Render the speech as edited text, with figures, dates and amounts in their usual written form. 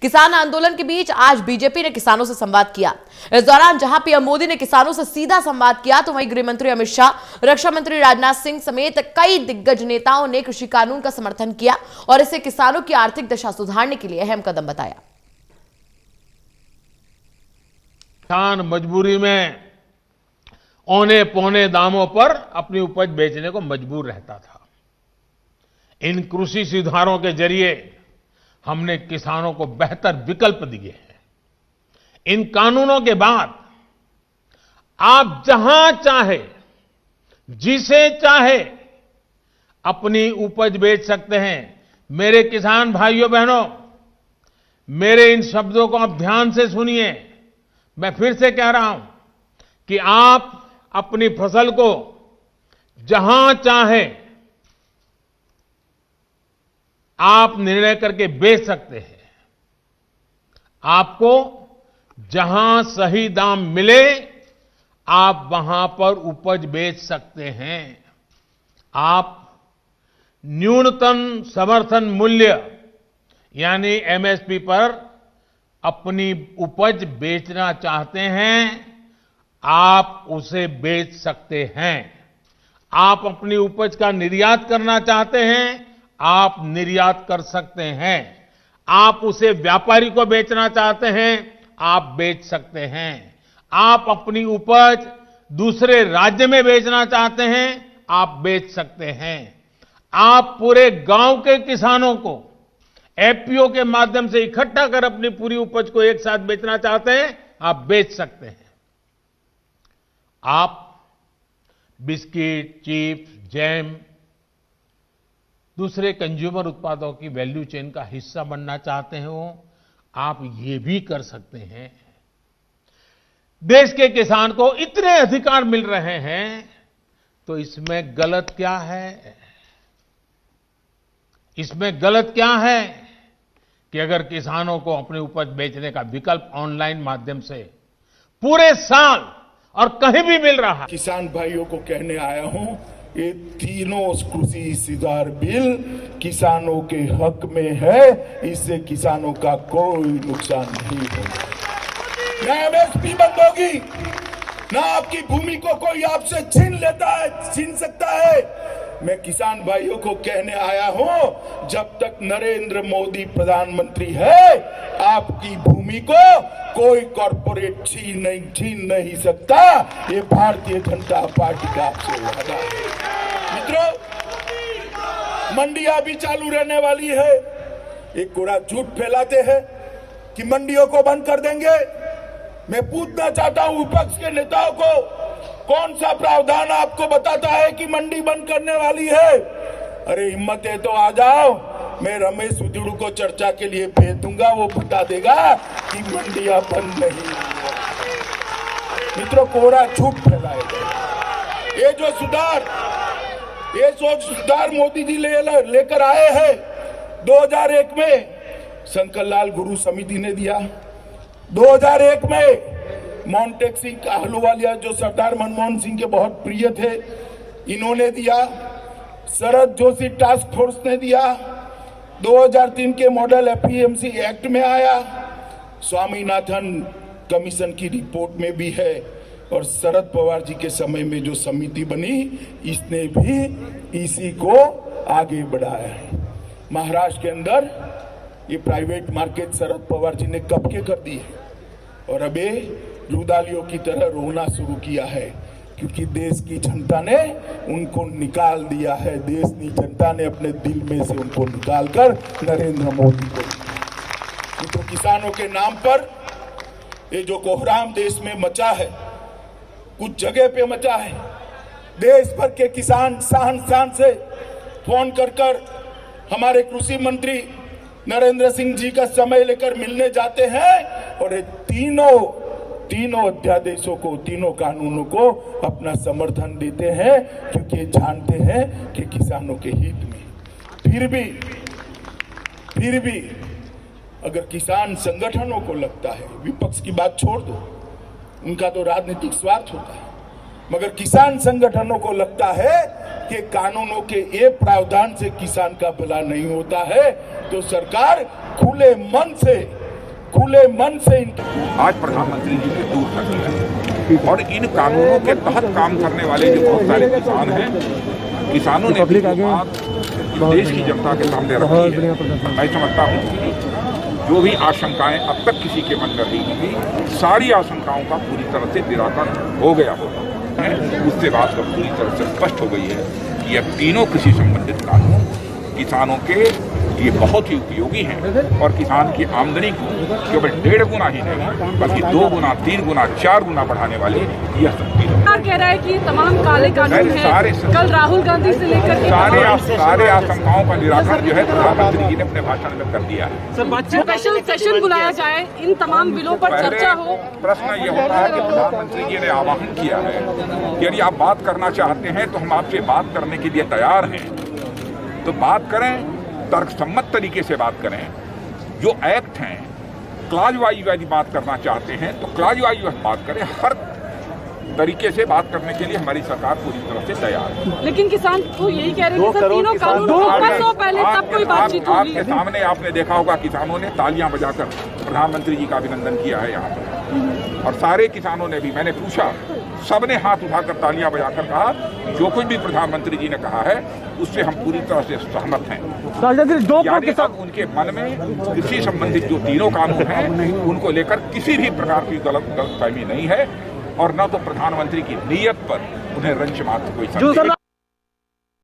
किसान आंदोलन के बीच आज बीजेपी ने किसानों से संवाद किया। इस दौरान जहां पीएम मोदी ने किसानों से सीधा संवाद किया, तो वहीं गृह मंत्री अमित शाह, रक्षा मंत्री राजनाथ सिंह समेत कई दिग्गज नेताओं ने कृषि कानून का समर्थन किया और इसे किसानों की आर्थिक दशा सुधारने के लिए अहम कदम बताया। किसान मजबूरी में औने पौने दामों पर अपनी उपज बेचने को मजबूर रहता था। इन कृषि सुधारों के जरिए हमने किसानों को बेहतर विकल्प दिए हैं। इन कानूनों के बाद आप जहां चाहे, जिसे चाहे अपनी उपज बेच सकते हैं। मेरे किसान भाइयों बहनों, मेरे इन शब्दों को आप ध्यान से सुनिए। मैं फिर से कह रहा हूं कि आप अपनी फसल को जहां चाहे आप निर्णय करके बेच सकते हैं। आपको जहां सही दाम मिले, आप वहां पर उपज बेच सकते हैं। आप न्यूनतम समर्थन मूल्य यानी एमएसपी पर अपनी उपज बेचना चाहते हैं, आप उसे बेच सकते हैं। आप अपनी उपज का निर्यात करना चाहते हैं, आप निर्यात कर सकते हैं। आप उसे व्यापारी को बेचना चाहते हैं, आप बेच सकते हैं। आप अपनी उपज दूसरे राज्य में बेचना चाहते हैं, आप बेच सकते हैं। आप पूरे गांव के किसानों को एफपीओ के माध्यम से इकट्ठा कर अपनी पूरी उपज को एक साथ बेचना चाहते हैं, आप बेच सकते हैं। आप बिस्किट, चिप्स, जैम, दूसरे कंज्यूमर उत्पादों की वैल्यू चेन का हिस्सा बनना चाहते हो, आप ये भी कर सकते हैं। देश के किसान को इतने अधिकार मिल रहे हैं, तो इसमें गलत क्या है? इसमें गलत क्या है कि अगर किसानों को अपनी उपज बेचने का विकल्प ऑनलाइन माध्यम से पूरे साल और कहीं भी मिल रहा है। किसान भाइयों को कहने आया हूं, ये तीनों कृषि सुधार बिल किसानों के हक में है। इससे किसानों का कोई नुकसान नहीं होगा। ना एमएसपी बंद होगी, ना आपकी भूमि को कोई आपसे छीन सकता है। मैं किसान भाइयों को कहने आया हूं, जब तक नरेंद्र मोदी प्रधानमंत्री है, आपकी भूमि को कोई कॉर्पोरेट छीन नहीं सकता। ये भारतीय जनता पार्टी का आपसे वादा है। मित्रों, मंडियां भी चालू रहने वाली है। एक कोरा झूठ फैलाते हैं कि मंडियों को बंद कर देंगे। मैं पूछना चाहता हूं विपक्ष के नेताओं को, कौन सा प्रावधान आपको बताता है कि मंडी बंद करने वाली है? अरे हिम्मत है तो आ जाओ, मैं रमेश उजुड़ू को चर्चा के लिए भेज दूंगा, वो बता देगा कि मंडियां बंद नहीं। मित्रों, कोरा झूठ फैलाए गए। ये जो सुधार मोदी जी लेकर आए हैं 2001 में शंकर लाल गुरु समिति ने दिया। 2001 में मोन्टेक सिंह अहलूवालिया, जो सरदार मनमोहन सिंह के बहुत प्रिय थे, इन्होंने दिया। शरद जोशी टास्क फोर्स ने दिया। 2003 के मॉडल एपीएमसी एक्ट में आया। स्वामीनाथन कमीशन की रिपोर्ट में भी है। और शरद पवार जी के समय में जो समिति बनी, इसने भी इसी को आगे बढ़ाया है। महाराष्ट्र के अंदर ये प्राइवेट मार्केट शरद पवार जी ने कब के कर दी है, और अब ये रुदालियों की तरह रोना शुरू किया है, क्योंकि देश की जनता ने उनको निकाल दिया है। देश की जनता ने अपने दिल में से उनको निकालकर नरेंद्र मोदी को। तो किसानों के नाम पर ये जो कोहराम देश में मचा है, कुछ जगह पे मचा है। देश भर के किसान शान से फोन कर हमारे कृषि मंत्री नरेंद्र सिंह जी का समय लेकर मिलने जाते हैं, और ये तीनों अध्यादेशों को, तीनों कानूनों को अपना समर्थन देते हैं, क्योंकि जानते हैं कि किसानों के हित में। फिर भी अगर किसान संगठनों को लगता है, विपक्ष की बात छोड़ दो, उनका तो राजनीतिक स्वार्थ होता है, मगर किसान संगठनों को लगता है कि कानूनों के ये प्रावधान से किसान का भला नहीं होता है, तो सरकार खुले मन से खुले मन से इनकी आज प्रधानमंत्री जी ने दूर कर दिया है और इन कानूनों के तहत काम करने वाले जो बहुत सारे किसान हैं, किसानों ने भी बात देश की जनता के सामने रखी है। मैं समझता हूँ कि जो भी आशंकाएं अब तक किसी के मन में रही होंगी, सारी आशंकाओं का पूरी तरह से निराकरण हो गया होगा। उससे बात तो पूरी तरह से स्पष्ट हो गई है कि यह तीनों कृषि संबंधित कानून किसानों के ये बहुत ही उपयोगी हैं और किसान की आमदनी को केवल 1.5 गुना ही नहीं बल्कि 2 गुना, 3 गुना, 4 गुना बढ़ाने वाले यह सब कह रहा है कि तमाम काले कानून हैं। कल राहुल गांधी से लेकर सारे आशंकाओं का निराकरण जो है प्रधानमंत्री जी ने अपने भाषण में कर दिया है। स्पेशल सेशन बुलाया जाए, इन तमाम बिलों पर चर्चा हो। प्रश्न ये होता है कि प्रधानमंत्री जी ने आह्वान किया है कि यदि आप बात करना चाहते हैं तो हम आपसे बात करने के लिए तैयार हैं, तो बात करें, तर्कसम्मत तरीके से बात करें। जो एक्ट हैं क्लॉज वाइज यदि बात करना चाहते हैं तो क्लॉज वाइज बात करें। हर तरीके से बात करने के लिए हमारी सरकार पूरी तरह से तैयार है। लेकिन किसान तो यही कह रहे हैं कि सर तीनों कानूनों को पास हो पहले तब कोई बातचीत होगी। आपके सामने आपने देखा होगा किसानों ने तालियां बजाकर प्रधानमंत्री जी का अभिनंदन किया है यहाँ पर, और सारे किसानों ने भी, मैंने पूछा, सबने हाथ उठाकर तालियां बजाकर कहा जो कुछ भी प्रधानमंत्री जी ने कहा है उससे हम पूरी तरह से सहमत हैं। यानी अब उनके मन में कृषि संबंधित जो तीनों कानून हैं उनको लेकर किसी भी प्रकार की गलतफहमी नहीं है और न तो प्रधानमंत्री की नीयत पर उन्हें रंच मात्र कोई संदेह